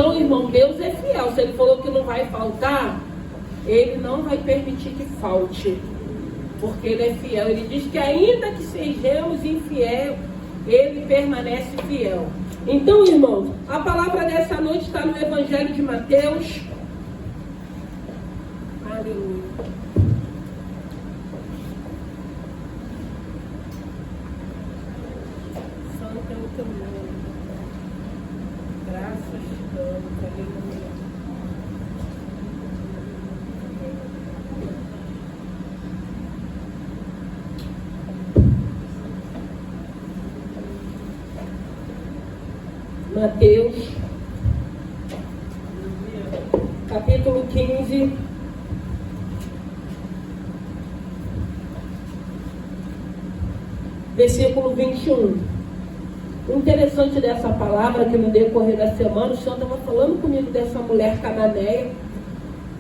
Então, irmão, Deus é fiel. Se Ele falou que não vai faltar, Ele não vai permitir que falte, porque Ele é fiel. Ele diz que ainda que sejamos infiel, Ele permanece fiel. Então, irmãos, a palavra dessa noite está no Evangelho de Mateus. Aleluia. Santo é o teu nome. Graças te damos. Aleluia. Mateus, capítulo 15, versículo 21. O interessante dessa palavra, que no decorrer da semana, o Senhor estava falando comigo dessa mulher cananeia,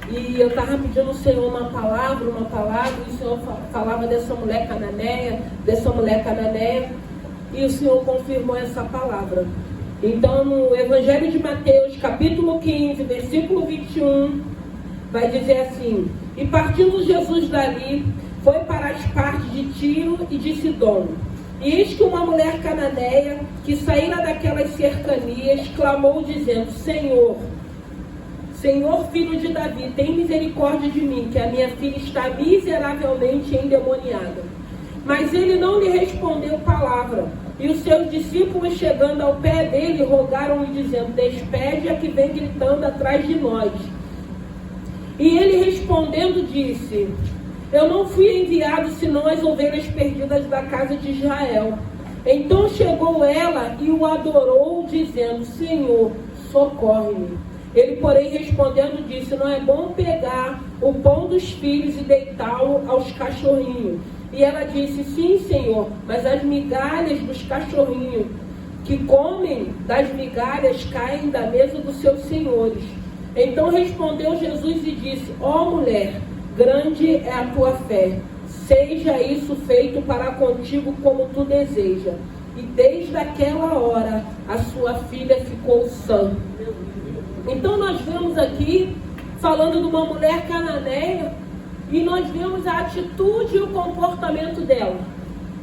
e eu estava pedindo ao Senhor uma palavra, e o Senhor falava dessa mulher cananeia, e o Senhor confirmou essa palavra. Então, no Evangelho de Mateus, capítulo 15, versículo 21, vai dizer assim: e partindo Jesus dali, foi para as partes de Tiro e de Sidom. E eis que uma mulher cananeia, que saíra daquelas cercanias, clamou dizendo: Senhor, filho de Davi, tem misericórdia de mim, que a minha filha está miseravelmente endemoniada. Mas ele não lhe respondeu palavra. E os seus discípulos, chegando ao pé dele, rogaram-lhe, dizendo: despede a que vem gritando atrás de nós. E ele respondendo disse: eu não fui enviado senão as ovelhas perdidas da casa de Israel. Então chegou ela e o adorou, dizendo: Senhor, socorre-me. Ele, porém, respondendo disse: não é bom pegar o pão dos filhos e deitá-lo aos cachorrinhos. E ela disse: sim, Senhor, mas as migalhas dos cachorrinhos que comem das migalhas caem da mesa dos seus senhores. Então respondeu Jesus e disse: ó mulher, grande é a tua fé, seja isso feito para contigo como tu deseja. E desde aquela hora a sua filha ficou sã. Então nós vemos aqui, falando de uma mulher cananeia, e nós vemos a atitude e o comportamento dela.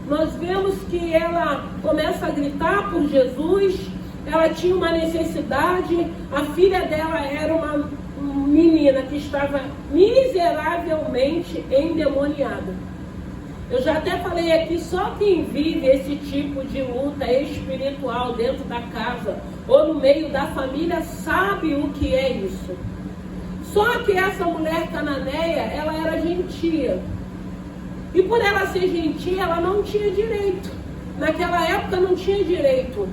Nós vemos que ela começa a gritar por Jesus, ela tinha uma necessidade, a filha dela era uma menina que estava miseravelmente endemoniada. Eu já até falei aqui, só quem vive esse tipo de luta espiritual dentro da casa ou no meio da família sabe o que é isso. Só que essa mulher cananeia, ela era gentia. E por ela ser gentia, ela não tinha direito. Naquela época não tinha direito.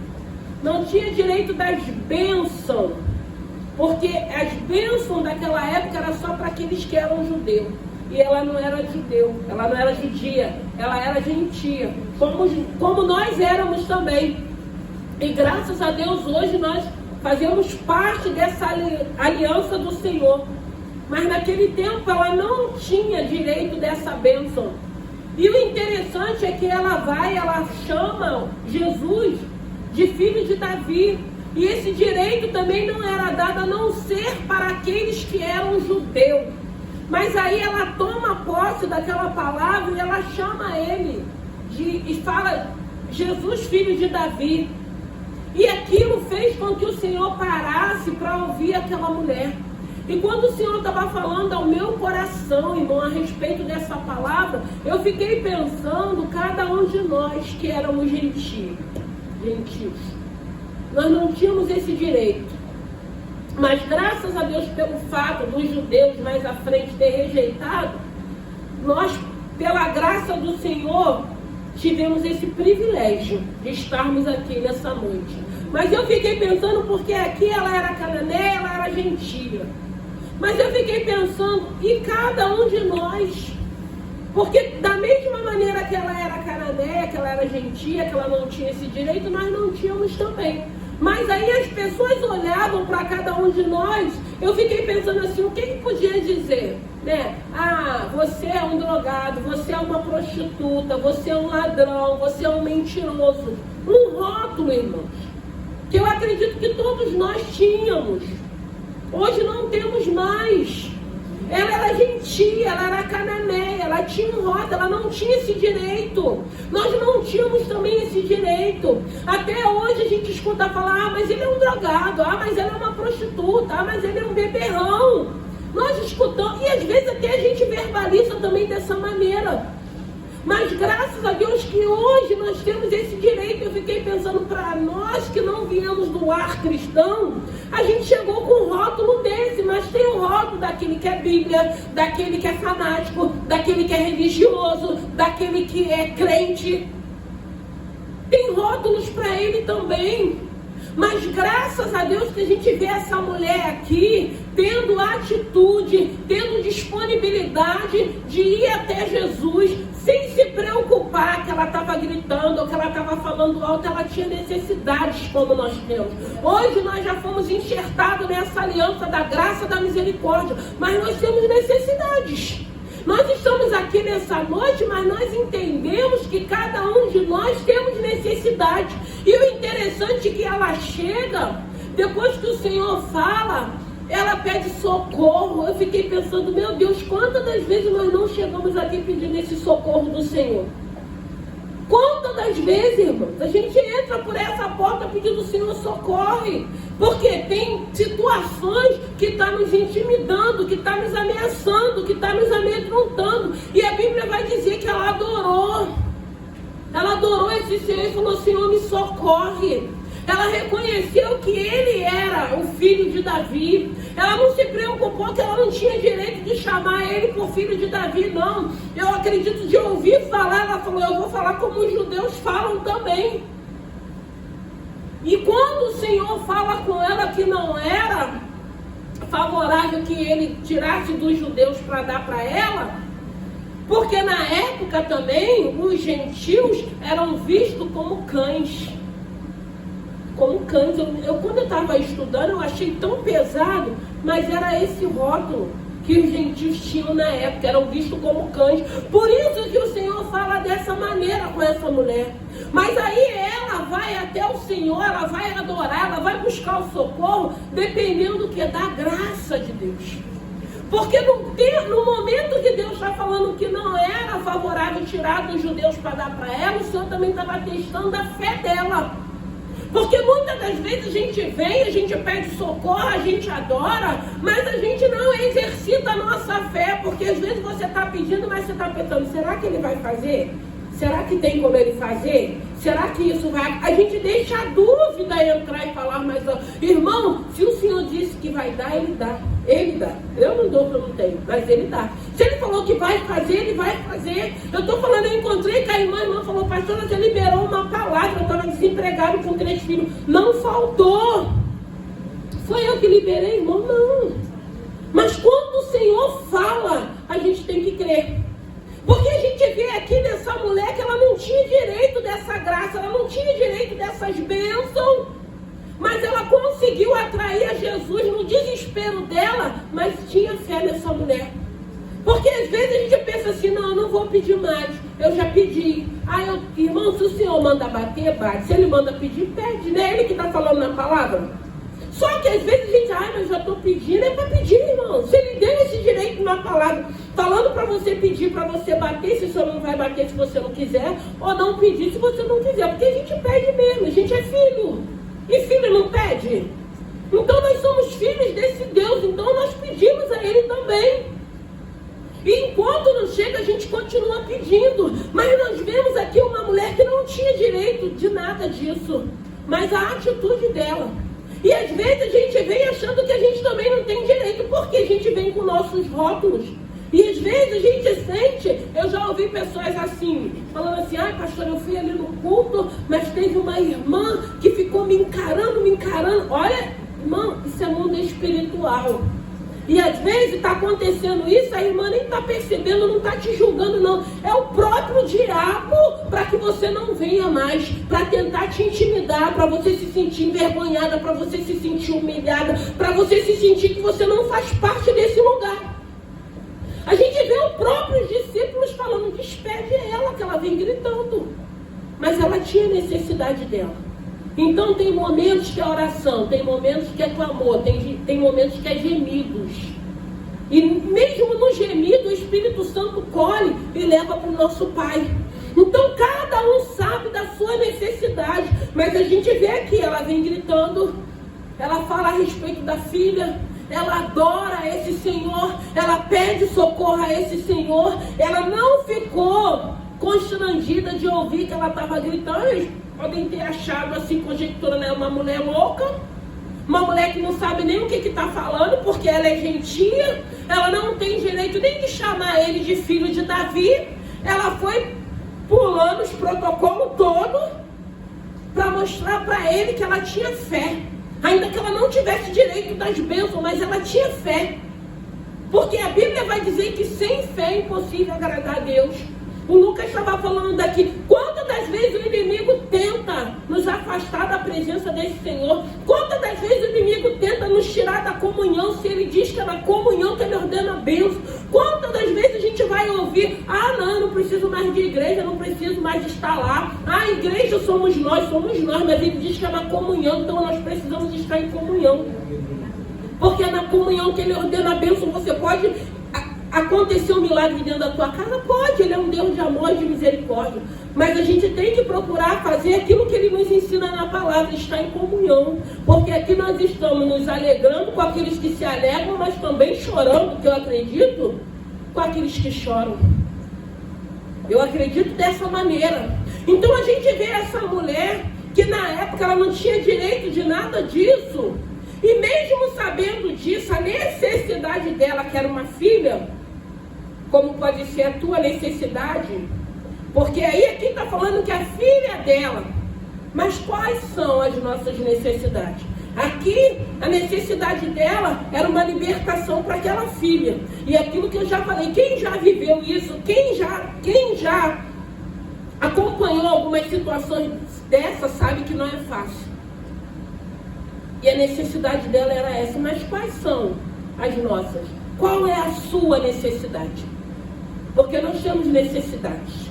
Não tinha direito das bênçãos. Porque as bênçãos daquela época eram só para aqueles que eram judeus. E ela não era judeu, ela não era judia, ela era gentia. Como nós éramos também. E graças a Deus hoje nós fazemos parte dessa aliança do Senhor. Mas naquele tempo ela não tinha direito dessa bênção. E o interessante é que ela chama Jesus de filho de Davi. E esse direito também não era dado a não ser para aqueles que eram judeus. Mas aí ela toma posse daquela palavra e ela chama ele e fala: Jesus, filho de Davi. E aquilo fez com que o Senhor parasse para ouvir aquela mulher. E quando o Senhor estava falando ao meu coração, irmão, a respeito dessa palavra, eu fiquei pensando, cada um de nós que éramos gentios, nós não tínhamos esse direito. Mas graças a Deus, pelo fato dos judeus mais à frente ter rejeitado, nós, pela graça do Senhor, tivemos esse privilégio de estarmos aqui nessa noite. Mas eu fiquei pensando, porque aqui ela era cananeia, ela era gentia. Mas eu fiquei pensando, e cada um de nós? Porque da mesma maneira que ela era cananeia, que ela era gentia, que ela não tinha esse direito, nós não tínhamos também. Mas aí as pessoas olhavam para cada um de nós, eu fiquei pensando assim, o que podia dizer? Né? Ah, você é um drogado, você é uma prostituta, você é um ladrão, você é um mentiroso. Um rótulo, irmãos, que eu acredito que todos nós tínhamos. Hoje não temos mais. Ela era gentia, ela era cananeia, ela tinha um rótulo, ela não tinha esse direito. Nós não tínhamos também esse direito. Até hoje a gente escuta falar, mas ele é um drogado, mas ela é uma prostituta, mas ele é um beberrão. Nós escutamos, e às vezes até a gente verbaliza também dessa maneira. Mas graças a Deus que hoje nós temos esse direito. Eu fiquei pensando, para nós que não viemos do lar cristão, a gente chegou com um rótulo desse, mas tem o rótulo daquele que é Bíblia, daquele que é fanático, daquele que é religioso, daquele que é crente. Tem rótulos para ele também. Mas graças a Deus que a gente vê essa mulher aqui tendo atitude, tendo disponibilidade de ir até Jesus, sem se preocupar que ela estava gritando ou que ela estava falando alto. Ela tinha necessidades como nós temos. Hoje nós já fomos enxertados nessa aliança da graça, da misericórdia, mas nós temos necessidades. Nós estamos aqui nessa noite, mas nós entendemos que cada um de nós temos necessidade. E o interessante é que ela chega, depois que o Senhor fala, ela pede socorro. Eu fiquei pensando, meu Deus, quantas das vezes nós não chegamos aqui pedindo esse socorro do Senhor? Quantas das vezes, irmãos, a gente entra por essa porta pedindo o Senhor socorre? Porque tem situações que estão nos intimidando, que estão nos ameaçando, que estão nos amedrontando. E a Bíblia vai dizer que ela adorou. Ela adorou esse Senhor e falou, Senhor, me socorre. Ela reconheceu que ele era o filho de Davi. Ela não se preocupou que ela não tinha direito de chamar ele por filho de Davi, não. Eu acredito de ouvir falar, ela falou, eu vou falar como os judeus falam também. E quando o Senhor fala com ela que não era favorável que ele tirasse dos judeus para dar para ela, porque na época também os gentios eram vistos como cães. Como cães. Quando eu estava estudando, eu achei tão pesado, mas era esse rótulo que os gentios tinham na época, eram vistos como cães. Por isso que o Senhor fala dessa maneira com essa mulher. Mas aí ela vai até o Senhor, ela vai adorar, ela vai buscar o socorro, dependendo do que? Da graça de Deus. Porque no momento que Deus está falando que não era favorável tirar dos judeus para dar para ela, o Senhor também estava testando a fé dela. Porque muitas das vezes a gente vem, a gente pede socorro, a gente adora, mas a gente não exercita a nossa fé, porque às vezes você está pedindo, mas você está pensando, será que ele vai fazer? Será que tem como ele fazer? Será que isso vai... A gente deixa a dúvida entrar e falar, mas irmão, se o Senhor disse que vai dar, ele dá. Ele dá. Eu não dou, porque eu não tenho, mas ele dá. Se ele falou que vai fazer, ele vai fazer. Eu estou falando, eu encontrei com a irmã falou, pastora, você liberou uma palavra, eu estava desempregado com 3 filhos. Não faltou. Foi eu que liberei, irmão? Não. Mas quando o Senhor fala, a gente tem que crer. Porque a gente vê aqui nessa mulher que ela não tinha direito dessa graça, ela não tinha direito dessas bênçãos, mas ela conseguiu atrair a Jesus no desespero dela, mas tinha fé nessa mulher. Porque às vezes a gente pensa assim, não, eu não vou pedir mais, eu já pedi. Irmão, se o Senhor manda bater, bate. Se ele manda pedir, pede, né? Ele que está falando na palavra. Só que às vezes a gente, mas já estou pedindo, é para pedir, irmão. Se ele deu esse direito na palavra, falando para você pedir, para você bater, se o Senhor não vai bater se você não quiser, ou não pedir se você não quiser, porque a gente pede mesmo, a gente é filho. E filho não pede? Então nós somos filhos desse Deus, então nós pedimos a Ele também. E enquanto não chega, a gente continua pedindo. Mas nós vemos aqui uma mulher que não tinha direito de nada disso, mas a atitude dela. E às vezes a gente vem achando que a gente também não tem direito, porque a gente vem com nossos rótulos. E às vezes a gente sente, eu já ouvi pessoas assim, falando assim, pastor, eu fui ali no culto, mas teve uma irmã que ficou me encarando. Olha, irmão, isso é mundo espiritual. E às vezes está acontecendo isso, a irmã nem está percebendo, não está te julgando não. É o próprio diabo para que você não venha mais, para tentar te intimidar, para você se sentir envergonhada, para você se sentir humilhada, para você se sentir que você não faz parte desse lugar. A gente vê os próprios discípulos falando, despede ela, que ela vem gritando. Mas ela tinha necessidade dela. Então tem momentos que é oração, tem momentos que é clamor, tem momentos que é gemidos. E mesmo no gemido, o Espírito Santo colhe e leva para o nosso Pai. Então cada um sabe da sua necessidade. Mas a gente vê aqui, ela vem gritando, ela fala a respeito da filha, ela adora esse Senhor, ela pede socorro a esse Senhor. Ela não ficou constrangida de ouvir que ela estava gritando. Eles podem ter achado assim, conjecturando, ela uma mulher louca, uma mulher que não sabe nem o que está falando, porque ela é gentia, ela não tem direito nem de chamar ele de filho de Davi. Ela foi pulando os protocolos todos para mostrar para ele que ela tinha fé, ainda que ela não tivesse direito das bênçãos, mas ela tinha fé, porque a Bíblia vai dizer que sem fé é impossível agradar a Deus. O Lucas estava falando daqui, quantas das vezes o inimigo tenta nos afastar da presença desse Senhor, quantas das vezes o inimigo tenta nos tirar da comunhão, se ele diz que é na comunhão que ele ordena a bênção. Quantas das vezes a gente vai ouvir, ah não, eu não preciso mais de igreja, não preciso mais de estar lá, a igreja somos nós, mas ele diz que é na comunhão, então nós precisamos estar em comunhão, porque é na comunhão que ele ordena a bênção. Você pode acontecer um milagre dentro da tua casa? Pode, ele é um Deus de amor e de misericórdia, mas a gente tem que procurar fazer aquilo que ele nos ensina na palavra, estar em comunhão, porque aqui nós estamos nos alegrando com aqueles que se alegram, mas também chorando, que eu acredito, com aqueles que choram. Eu acredito dessa maneira. Então a gente vê essa mulher que na época ela não tinha direito de nada disso, e mesmo sabendo disso, a necessidade dela, que era uma filha, como pode ser a tua necessidade, porque aí aqui está falando que a filha dela, mas quais são as nossas necessidades? Aqui a necessidade dela era uma libertação para aquela filha, e aquilo que eu já falei, quem já viveu isso, quem já acompanhou algumas situações dessas, sabe que não é fácil. E a necessidade dela era essa. Mas quais são as nossas? Qual é a sua necessidade? Porque nós temos necessidades.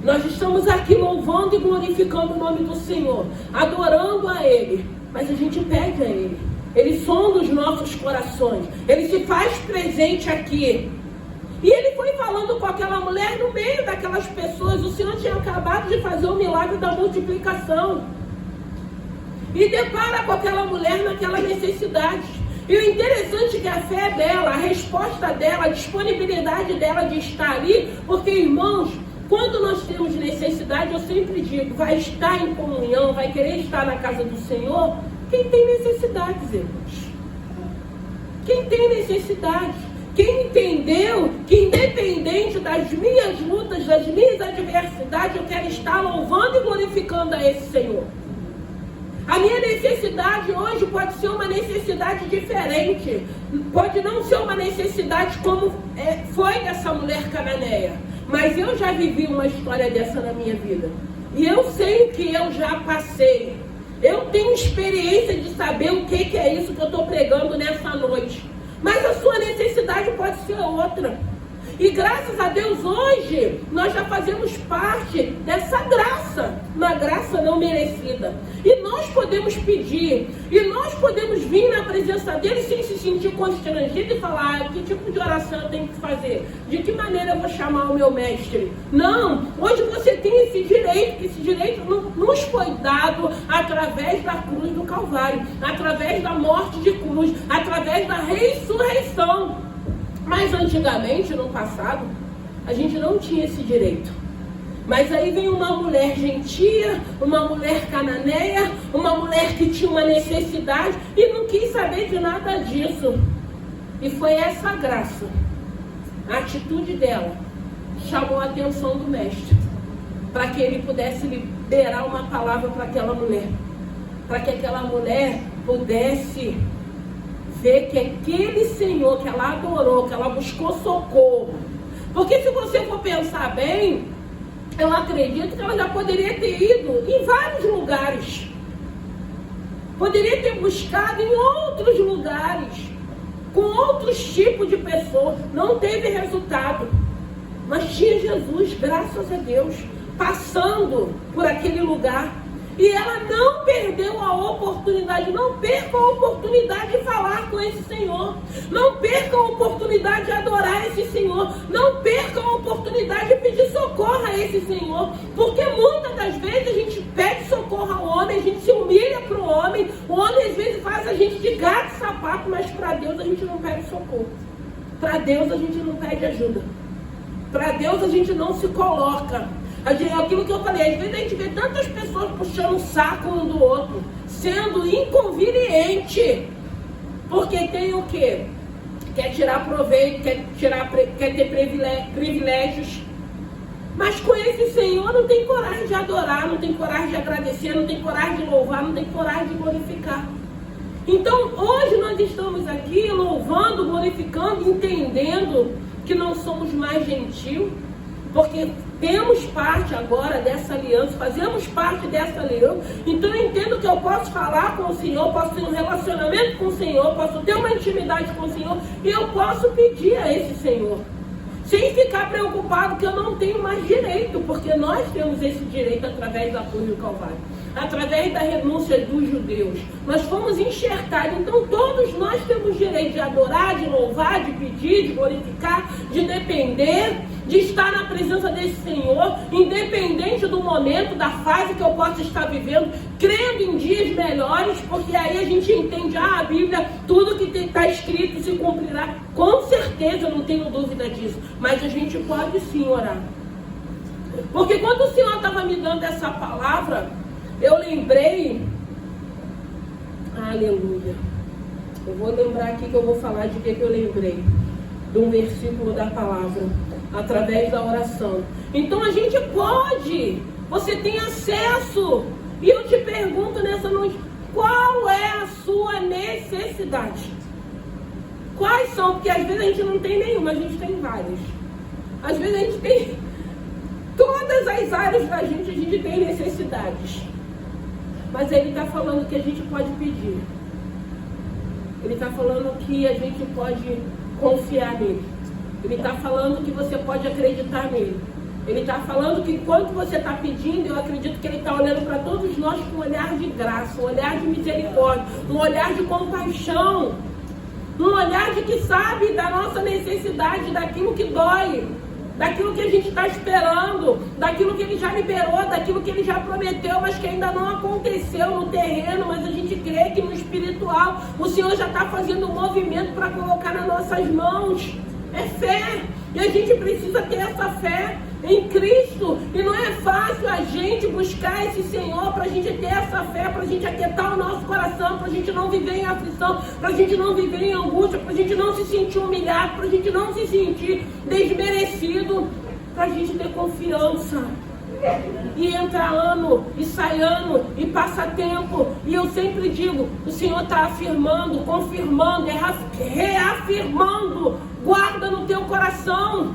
Nós estamos aqui louvando e glorificando o nome do Senhor, adorando a Ele, mas a gente pede a Ele. Ele sonda os nossos corações, Ele se faz presente aqui. E Ele foi falando com aquela mulher no meio daquelas pessoas. O Senhor tinha acabado de fazer o milagre da multiplicação, e depara com aquela mulher naquela necessidade. E o interessante é que a fé dela, a resposta dela, a disponibilidade dela de estar ali, porque, irmãos, quando nós temos necessidade, eu sempre digo, vai estar em comunhão, vai querer estar na casa do Senhor, quem tem necessidades, irmãos. Quem tem necessidade. Quem entendeu que independente das minhas lutas, das minhas adversidades, eu quero estar louvando e glorificando a esse Senhor. A minha necessidade hoje pode ser uma necessidade diferente. Pode não ser uma necessidade como foi dessa mulher cananeia. Mas eu já vivi uma história dessa na minha vida. E eu sei o que eu já passei. Eu tenho experiência de saber o que é isso que eu estou pregando nessa noite. Mas a sua necessidade pode ser outra. E graças a Deus hoje nós já fazemos parte dessa graça, uma graça não merecida. E nós podemos pedir, e nós podemos vir na presença dele sem se sentir constrangido e falar, que tipo de oração eu tenho que fazer? De que maneira eu vou chamar o meu mestre? Não, hoje você tem esse direito, que esse direito nos foi dado através da cruz do Calvário, através da morte de cruz, através da ressurreição. Mas antigamente, no passado, a gente não tinha esse direito. Mas aí vem uma mulher gentia, uma mulher cananeia, uma mulher que tinha uma necessidade e não quis saber de nada disso. E foi essa graça, a atitude dela, chamou a atenção do mestre, para que ele pudesse liberar uma palavra para aquela mulher, para que aquela mulher pudesse ver que aquele Senhor que ela adorou, que ela buscou socorro. Porque se você for pensar bem, eu acredito que ela já poderia ter ido em vários lugares. Poderia ter buscado em outros lugares, com outros tipos de pessoas. Não teve resultado. Mas tinha Jesus, graças a Deus, passando por aquele lugar. E ela não perdeu a oportunidade. Não perca a oportunidade de falar com esse Senhor. Não perca a oportunidade de adorar esse Senhor. Não perca a oportunidade de pedir socorro a esse Senhor. Porque muitas das vezes a gente pede socorro ao homem, a gente se humilha para o homem às vezes faz a gente de gato e sapato, mas para Deus a gente não pede socorro. Para Deus a gente não pede ajuda. Para Deus a gente não se coloca. Aquilo que eu falei, às vezes a gente vê tantas pessoas puxando o saco um do outro, sendo inconveniente, porque tem o quê? Quer tirar proveito, quer ter privilégios. Mas com esse Senhor não tem coragem de adorar, não tem coragem de agradecer, não tem coragem de louvar, não tem coragem de glorificar. Então hoje nós estamos aqui louvando, glorificando, entendendo que não somos mais gentil, porque temos parte agora dessa aliança, fazemos parte dessa aliança. Então eu entendo que eu posso falar com o Senhor, posso ter um relacionamento com o Senhor, posso ter uma intimidade com o Senhor, e eu posso pedir a esse Senhor, sem ficar preocupado que eu não tenho mais direito, porque nós temos esse direito através da cruz do Calvário, através da renúncia dos judeus. Nós fomos enxertados, então todos nós temos direito de adorar, de louvar, de pedir, de glorificar, de depender, de estar na presença desse Senhor, independente do momento, da fase que eu possa estar vivendo, crendo em dias melhores, porque aí a gente entende, a Bíblia, tudo que está escrito se cumprirá, com certeza, eu não tenho dúvida disso, mas a gente pode sim orar. Porque quando o Senhor estava me dando essa palavra, eu lembrei, aleluia, eu vou lembrar aqui que eu vou falar de que eu lembrei, de um versículo da palavra, através da oração. Então a gente pode, você tem acesso, e eu te pergunto nessa noite, qual é a sua necessidade? Quais são? Porque às vezes a gente não tem nenhuma, a gente tem várias. Às vezes a gente tem, todas as áreas da gente, a gente tem necessidades. Mas ele está falando que a gente pode pedir. Ele está falando que a gente pode confiar nele. Ele está falando que você pode acreditar nele. Ele está falando que enquanto você está pedindo, eu acredito que ele está olhando para todos nós com um olhar de graça, um olhar de misericórdia, um olhar de compaixão, um olhar de que sabe da nossa necessidade, daquilo que dói, daquilo que a gente está esperando, daquilo que ele já liberou, daquilo que ele já prometeu, mas que ainda não aconteceu no terreno, mas a gente crê que no espiritual o Senhor já está fazendo um movimento para colocar nas nossas mãos. É fé, e a gente precisa ter essa fé em Cristo, e não é fácil a gente buscar esse Senhor para a gente ter essa fé, para a gente aquietar o nosso coração, para a gente não viver em aflição, para a gente não viver em angústia, para a gente não se sentir humilhado, para a gente não se sentir desmerecido, para a gente ter confiança. E entra ano, e sai ano, e passa tempo, e eu sempre digo, o Senhor está afirmando, confirmando, reafirmando, guarda no teu coração.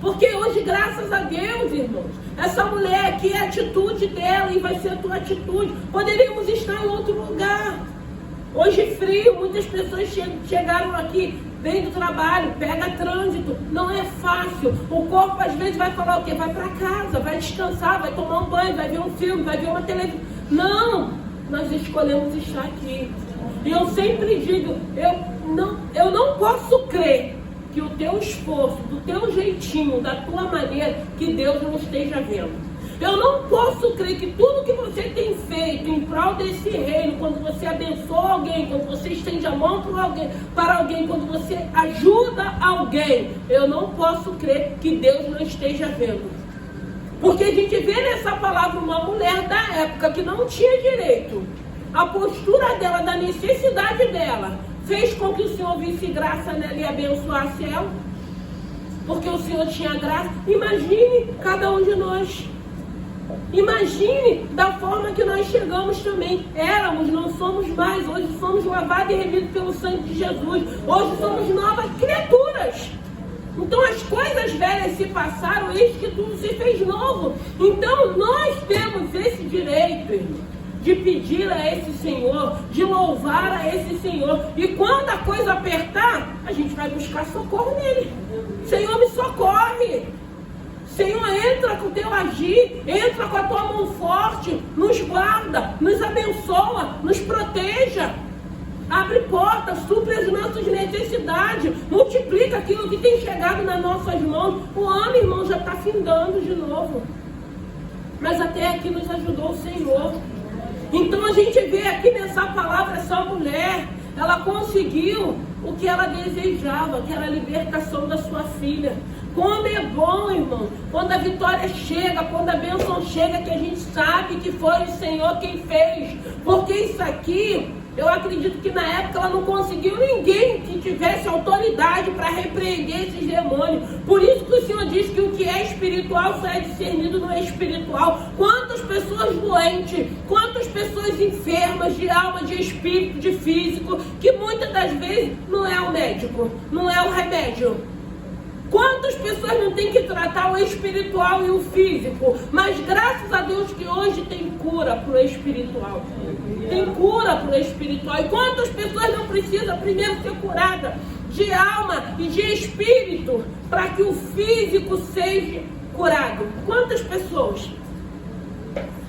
Porque hoje, graças a Deus, irmãos, essa mulher aqui é a atitude dela e vai ser a tua atitude. Poderíamos estar em outro lugar. Hoje frio, muitas pessoas chegaram aqui, vem do trabalho, pega trânsito, não é fácil. O corpo às vezes vai falar o quê? Vai para casa, vai descansar, vai tomar um banho, vai ver um filme, vai ver uma televisão. Não, nós escolhemos estar aqui. E eu sempre digo, eu não posso crer que o teu esforço, do teu jeitinho, da tua maneira, que Deus não esteja vendo. Eu não posso crer que tudo que você tem feito em prol desse reino, quando você abençoa alguém, quando você estende a mão para alguém, quando você ajuda alguém, eu não posso crer que Deus não esteja vendo. Porque a gente vê nessa palavra uma mulher da época que não tinha direito. A postura dela, da necessidade dela, fez com que o Senhor visse graça nela e abençoasse ela. Porque o Senhor tinha graça. Imagine cada um de nós. Imagine da forma que nós chegamos também. Éramos, não somos mais. Hoje somos lavados e remidos pelo sangue de Jesus. Hoje somos novas criaturas. Então as coisas velhas se passaram, eis que tudo se fez novo. Então nós temos esse direito, irmão, de pedir a esse Senhor, de louvar a esse Senhor. E quando a coisa apertar, a gente vai buscar socorro nele. Senhor, me socorre. Senhor, entra com o teu agir, entra com a tua mão forte, nos guarda, nos abençoa, nos proteja. Abre portas, supre as nossas necessidades, multiplica aquilo que tem chegado nas nossas mãos. O ano, irmão, já está findando de novo. Mas até aqui nos ajudou o Senhor. Então a gente vê aqui nessa palavra, essa mulher, ela conseguiu o que ela desejava, que era a libertação da sua filha. Como é bom, irmão, quando a vitória chega, quando a bênção chega, que a gente sabe que foi o Senhor quem fez. Porque isso aqui, eu acredito que na época ela não conseguiu ninguém que tivesse autoridade para repreender esses demônios. Por isso que o Senhor diz que o que é espiritual só é discernido no espiritual. Quantas pessoas doentes, quantas pessoas enfermas de alma, de espírito, de físico, que muitas das vezes não é o médico, não é o remédio. Quantas pessoas não têm que tratar o espiritual e o físico? Mas graças a Deus que hoje tem cura para o espiritual. Tem cura para o espiritual. E quantas pessoas não precisam primeiro ser curada de alma e de espírito para que o físico seja curado? Quantas pessoas?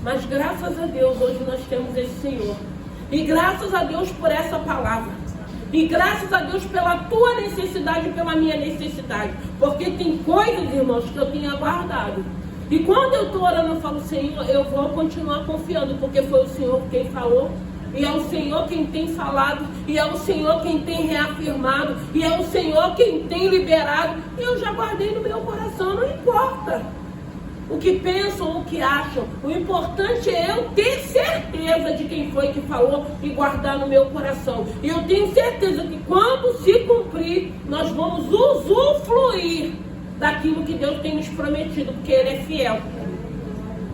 Mas graças a Deus hoje nós temos esse Senhor. E graças a Deus por essa palavra. E graças a Deus pela tua necessidade e pela minha necessidade. Porque tem coisas, irmãos, que eu tenho aguardado. E quando eu estou orando, eu falo, Senhor, eu vou continuar confiando. Porque foi o Senhor quem falou. E é o Senhor quem tem falado. E é o Senhor quem tem reafirmado. E é o Senhor quem tem liberado. E eu já guardei no meu coração, não importa o que pensam, o que acham. O importante é eu ter certeza de quem foi que falou e guardar no meu coração. E eu tenho certeza que quando se cumprir, nós vamos usufruir daquilo que Deus tem nos prometido, porque Ele é fiel.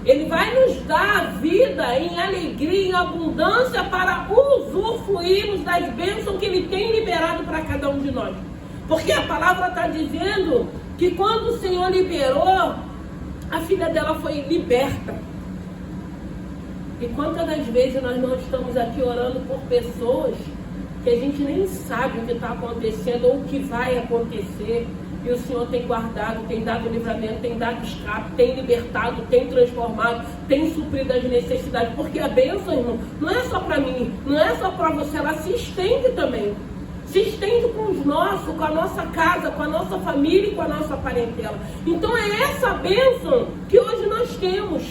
Ele vai nos dar vida em alegria, em abundância, para usufruirmos das bênçãos que Ele tem liberado para cada um de nós. Porque a palavra está dizendo que quando o Senhor liberou, a filha dela foi liberta. E quantas das vezes nós não estamos aqui orando por pessoas que a gente nem sabe o que está acontecendo ou o que vai acontecer. E o Senhor tem guardado, tem dado livramento, tem dado escape, tem libertado, tem transformado, tem suprido as necessidades. Porque a bênção, irmão, não é só para mim, não é só para você, ela se estende também. Se estende com os nossos, com a nossa casa, com a nossa família e com a nossa parentela. Então é essa bênção que hoje nós temos.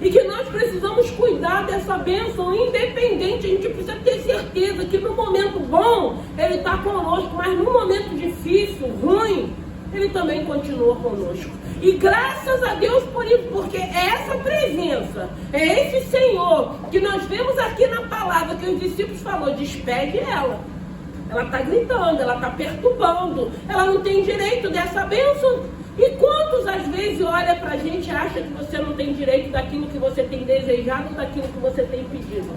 E que nós precisamos cuidar dessa bênção independente. A gente precisa ter certeza que no momento bom, Ele está conosco. Mas no momento difícil, ruim, Ele também continua conosco. E graças a Deus por isso, porque é essa presença, é esse Senhor que nós vemos aqui na palavra que os discípulos falaram, despede ela. Ela está gritando, ela está perturbando, ela não tem direito dessa bênção. E quantos às vezes olha para a gente e acha que você não tem direito daquilo que você tem desejado, daquilo que você tem pedido?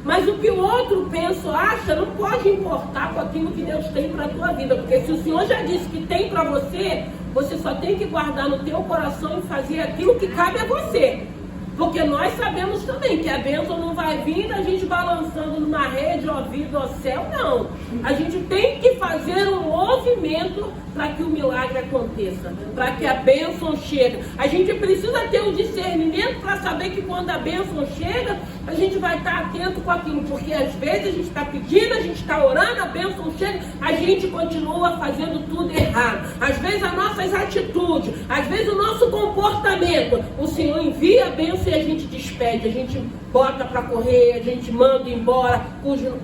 Mas o que o outro pensa ou acha não pode importar com aquilo que Deus tem para a tua vida. Porque se o Senhor já disse que tem para você, você só tem que guardar no teu coração e fazer aquilo que cabe a você. Porque nós sabemos também que a bênção não vai vir da gente balançando numa rede, ó vida, ó céu, não. A gente tem que fazer um movimento para que o milagre aconteça, para que a bênção chegue. A gente precisa ter o discernimento para saber que quando a bênção chega, a gente vai estar atento com aquilo. Porque às vezes a gente está pedindo, a gente está orando, a bênção chega, a gente continua fazendo tudo errado. Às vezes as nossas atitudes, às vezes o nosso comportamento, o Senhor envia a bênção e a gente despede, a gente bota para correr, a gente manda embora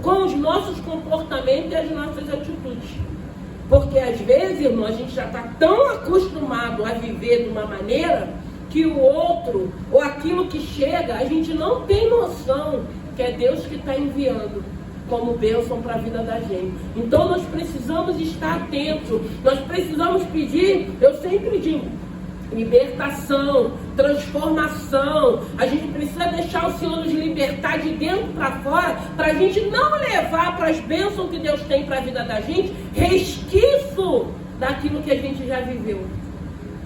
com os nossos comportamentos e as nossas atitudes. Porque às vezes, irmão, a gente já está tão acostumado a viver de uma maneira que o outro, ou aquilo que chega, a gente não tem noção que é Deus que está enviando como bênção para a vida da gente. Então nós precisamos estar atentos, nós precisamos pedir, eu sempre digo, libertação, transformação. A gente precisa deixar o Senhor nos libertar de dentro para fora, para a gente não levar para as bênçãos que Deus tem para a vida da gente resquício daquilo que a gente já viveu.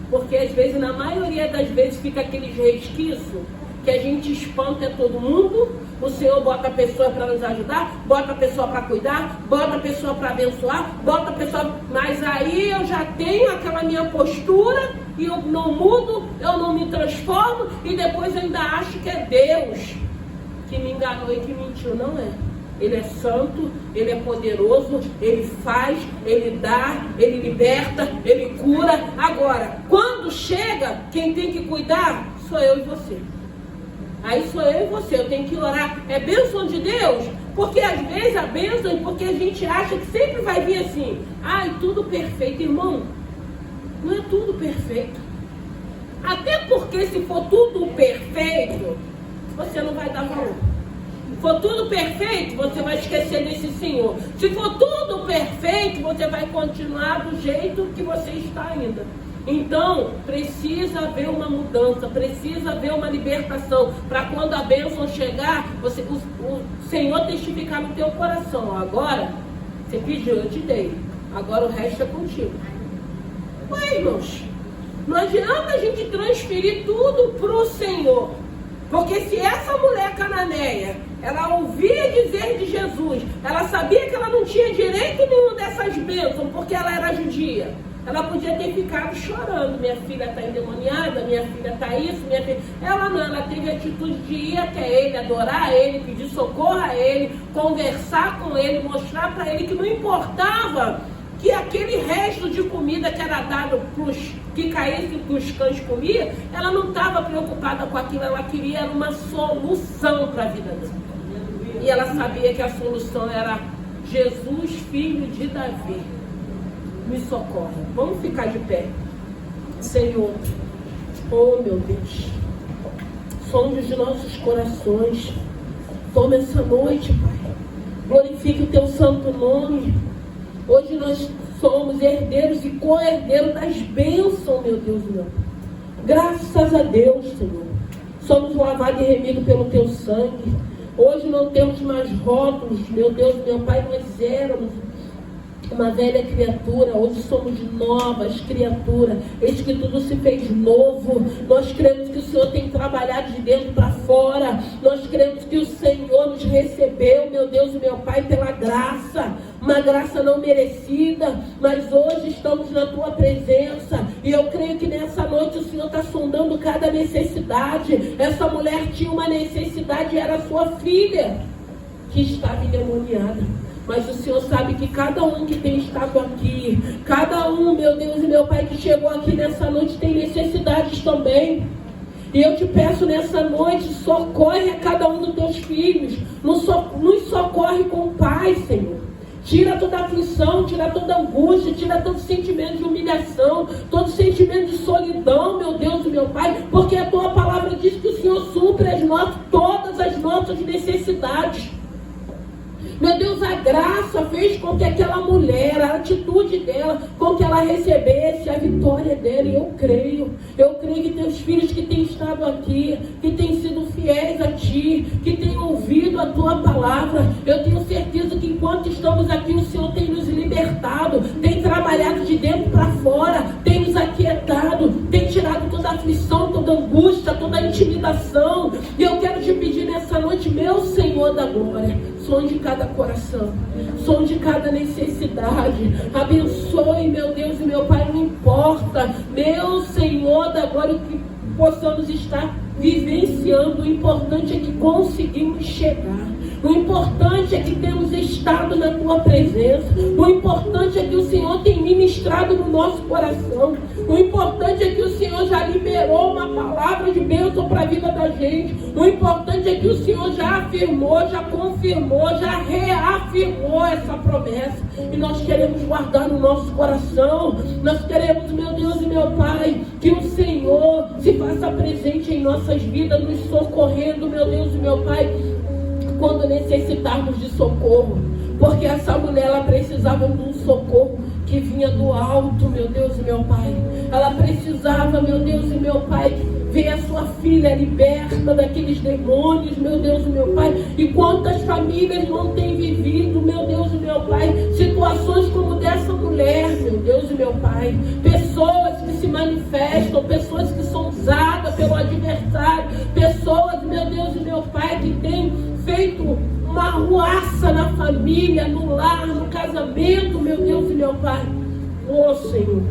Porque às vezes, na maioria das vezes, fica aqueles resquícios que a gente espanta todo mundo. O Senhor bota a pessoa para nos ajudar, bota a pessoa para cuidar, bota a pessoa para abençoar, bota a pessoa... Mas aí eu já tenho aquela minha postura e eu não mudo, eu não me transformo, e depois ainda acho que é Deus que me enganou e que mentiu. Não é. Ele é santo, Ele é poderoso, Ele faz, Ele dá, Ele liberta, Ele cura. Agora, quando chega, quem tem que cuidar sou eu e você. Aí sou eu e você, eu tenho que orar. É bênção de Deus? Porque às vezes a bênção é porque a gente acha que sempre vai vir assim. Ai, tudo perfeito. Irmão, não é tudo perfeito. Até porque se for tudo perfeito, você não vai dar valor. Se for tudo perfeito, você vai esquecer desse Senhor. Se for tudo perfeito, você vai continuar do jeito que você está ainda. Então, precisa haver uma mudança, precisa haver uma libertação, para quando a bênção chegar, o Senhor testificar no teu coração. Agora, você pediu, eu te dei. Agora o resto é contigo. Ué, irmãos, não adianta a gente transferir tudo para o Senhor. Porque se essa mulher cananeia, ela ouvia dizer de Jesus, ela sabia que ela não tinha direito nenhum dessas bênçãos, porque ela era judia. Ela podia ter ficado chorando, minha filha está endemoniada, minha filha está isso, minha filha... Ela não, ela teve a atitude de ir até ele, adorar ele, pedir socorro a ele, conversar com ele, mostrar para ele que não importava que aquele resto de comida que era dado que caísse, que os cães comiam, ela não estava preocupada com aquilo, ela queria uma solução para a vida dela. E ela sabia que a solução era Jesus, filho de Davi. Me socorre. Vamos ficar de pé. Senhor, oh meu Deus, sonde os nossos corações. Toma essa noite, Pai. Glorifique o teu santo nome. Hoje nós somos herdeiros e co-herdeiros das bênçãos, meu Deus, meu. Graças a Deus, Senhor. Somos lavados e remidos pelo teu sangue. Hoje não temos mais rótulos, meu Deus, meu Pai, nós éramos uma velha criatura, hoje somos novas criaturas. Eis que tudo se fez novo. Nós cremos que o Senhor tem trabalhado de dentro para fora. Nós cremos que o Senhor nos recebeu, meu Deus e meu Pai, pela graça. Uma graça não merecida, mas hoje estamos na tua presença. E eu creio que nessa noite o Senhor está sondando cada necessidade. Essa mulher tinha uma necessidade, era a sua filha que estava endemoniada. Mas o Senhor sabe que cada um que tem estado aqui, cada um, meu Deus e meu Pai, que chegou aqui nessa noite tem necessidades também. E eu te peço nessa noite, socorre a cada um dos teus filhos. Nos socorre com paz, Senhor. Tira toda aflição, tira toda angústia, tira todo sentimento de humilhação, todo sentimento de solidão, meu Deus e meu Pai, porque a tua palavra diz que o Senhor supre todas as nossas necessidades. Meu Deus, a graça fez com que aquela mulher, a atitude dela, com que ela recebesse a vitória dela. E eu creio que teus filhos que têm estado aqui, que têm sido fiéis a ti, que têm ouvido a tua palavra, eu tenho certeza que enquanto estamos aqui, o Senhor tem nos libertado, tem trabalhado de dentro para fora, tem nos aquietado, tem tirado toda a aflição, toda a angústia, toda a intimidação. E eu quero te pedir nessa noite, meu Senhor da glória, sonde cada coração, sonde cada necessidade, abençoe, meu Deus e meu Pai, não importa, meu Senhor da glória, que possamos estar vivenciando. O importante é que conseguimos chegar. O importante é que temos estado na tua presença. O importante é que o Senhor tem ministrado no nosso coração. O importante é que o Senhor já liberou uma palavra de bênção para a vida da gente. O importante é que o Senhor já afirmou, já confirmou, já reafirmou essa promessa. E nós queremos guardar no nosso coração. Nós queremos, meu Deus e meu Pai, que o Senhor se faça presente em nossas vidas, nos socorrendo, meu Deus e meu Pai, quando necessitarmos de socorro. Porque essa mulher, ela precisava de um socorro que vinha do alto, meu Deus e meu Pai. Ela precisava, meu Deus e meu Pai, ver a sua filha liberta daqueles demônios, meu Deus e meu Pai. E quantas famílias não têm vivido, meu Deus e meu Pai, situações como dessa mulher, meu Deus e meu Pai. Pessoas que se manifestam, pessoas que são usadas pelo adversário, pessoas, meu Deus e meu Pai, que têm feito uma arruaça na família, no lar, no casamento, meu Deus e meu Pai. Oh, Senhor,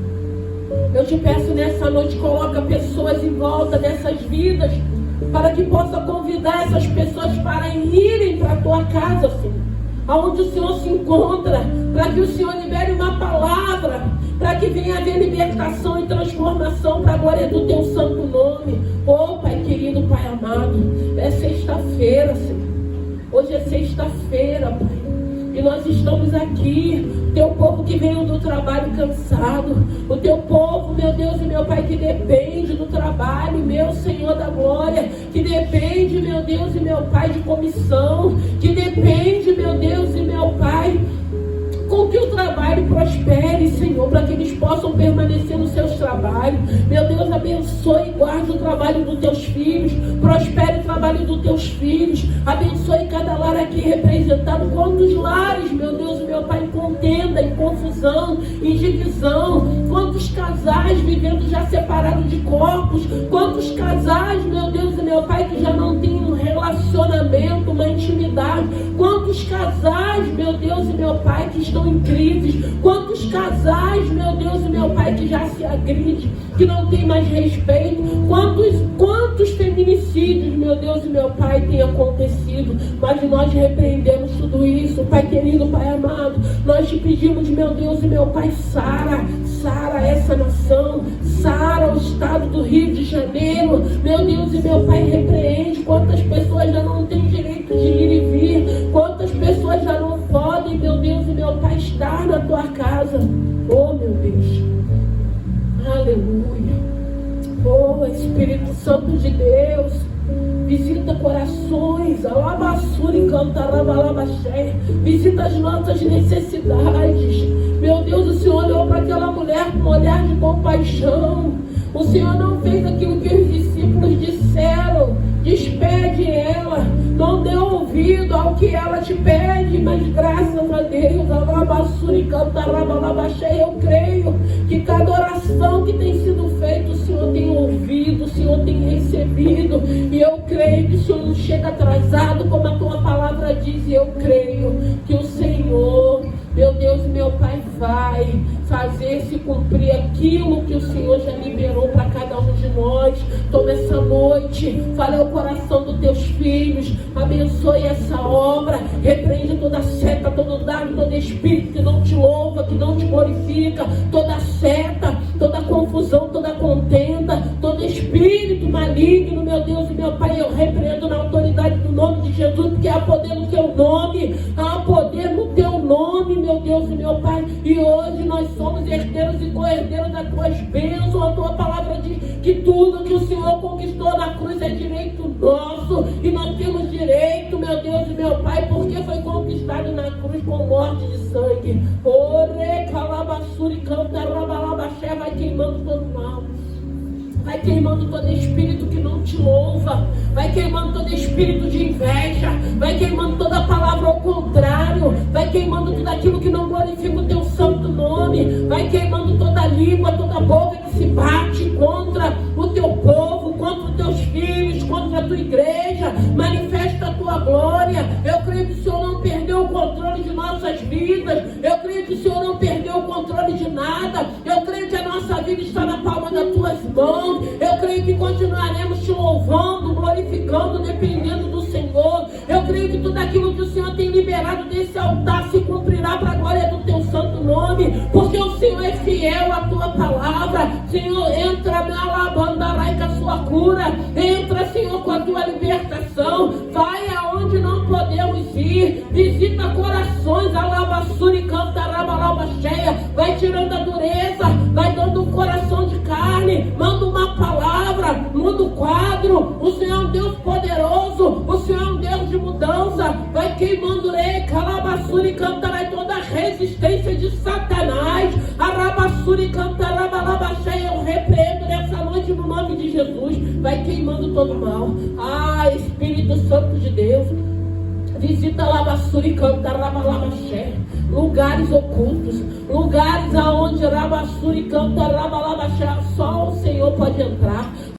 Eu te peço nessa noite, coloca pessoas em volta dessas vidas, para que possa convidar essas pessoas para irem para a tua casa, Senhor, aonde o Senhor se encontra, para que o Senhor libere uma palavra, para que venha haver libertação e transformação para a glória do teu santo nome. Oh, Pai querido, Pai amado, é sexta-feira, Senhor. Hoje é sexta-feira, Pai. E nós estamos aqui, o teu povo que veio do trabalho cansado, o teu povo, meu Deus e meu Pai, que depende do trabalho, meu Senhor da glória, que depende, meu Deus e meu Pai, de comissão, que depende, meu Deus e meu Pai, com que o trabalho prospere, Senhor, para que eles possam permanecer nos seus trabalhos. Meu Deus, abençoe e guarde o trabalho dos teus filhos, prospere o trabalho dos teus filhos, abençoe cada lar aqui representado. Quantos lares, meu Deus e meu Pai, em contenda, em confusão, em divisão, quantos casais vivendo já separados de corpos, quantos casais, meu Deus e meu Pai, que já não têm um relacionamento, uma intimidade, quantos casais, meu Deus e meu Pai, que estão em crises, quantos casais, meu Deus e meu Pai, que já se agridem, que não tem mais respeito, quantos feminicídios, meu Deus e meu Pai, tem acontecido, mas nós repreendemos tudo isso, Pai querido, Pai amado, nós te pedimos, meu Deus e meu Pai, sara essa nação, sara o estado do Rio de Janeiro, meu Deus e meu Pai, repreende quantas pessoas já não têm direito de ir e vir, quantas pessoas já não podem, meu Deus e meu Pai, estar na tua casa. Oh, meu Deus, aleluia. Oh, Espírito Santo de Deus, visita corações, alabaçura e cantarabalabaxé, visita as nossas necessidades. Meu Deus, o Senhor olhou para aquela mulher com um olhar de compaixão. O Senhor não fez aquilo que os discípulos disseram, despede ela, não deu ouvido ao que ela te pede, mas graças a Deus, alabaçura e cantarabalabaxé, eu creio que cada oração que tem sido feita, o Senhor tem ouvido, o Senhor tem recebido, e eu creio que o Senhor não chega atrasado, como a tua palavra diz, e eu creio que o Senhor, meu Deus e meu Pai, vai fazer se cumprir aquilo que o Senhor já liberou para cada um de nós. Toma essa noite, fale ao coração dos teus filhos, abençoe essa obra, repreende toda seta, todo dardo, todo espírito que não te louva, que não te glorifica, toda seta, toda confusão, toda contenda, todo espírito maligno, meu Deus e meu Pai, eu repreendo na autoridade do nome de Jesus, porque há poder no teu nome, há poder no teu nome, meu Deus e meu Pai, e hoje nós somos herdeiros e co-herdeiros das tuas bênçãos. A tua palavra diz que tudo que o Senhor conquistou na cruz é direito nosso, e nós temos direito, meu Deus e meu Pai, porque foi conquistado na cruz com morte de sangue. Ore, calabaçuri, canta, rabalabaxé, vai queimando todo mal. Vai queimando todo espírito que não te louva, vai queimando todo espírito de inveja, vai queimando toda palavra ao contrário, vai queimando tudo aquilo que não glorifica o teu santo nome, vai queimando toda língua, toda boca que se bate contra o teu povo, contra os teus filhos, contra a tua igreja. Manifesta a tua glória. Eu creio que o Senhor não perdeu o controle de nossas vidas, eu creio que o Senhor não perdeu o controle de nada, eu creio que a nossa vida está na palma das tuas mãos. Eu creio que continuaremos te louvando, glorificando, dependendo do Senhor. Eu creio que tudo aquilo que o Senhor tem liberado desse altar se cumprirá para a glória do teu santo nome, porque o Senhor é fiel à tua palavra. Senhor, entra na alabandarai com a sua cura, entra, Senhor, com a tua libertação, vai aonde não podemos ir, visita corações, alabaçura e cantarabalabaxéia, vai tirando a dureza, vai dando um coração de carne, manda uma palavra, muda o quadro. O Senhor é um Deus poderoso, o Senhor é um Deus de mudança, vai queimando calabaçura e cantarai toda a resistência de Satanás, arabaçura e cantarabalabaxéia, eu repreendo nessa noite no nome de Jesus, vai queimando todo mal. Ah, Espírito Santo de Deus, visita Labassura e canta Rabalabaxé, lugares ocultos, lugares aonde Rabassura e canta Rabalabaxé, só o Senhor pode entrar,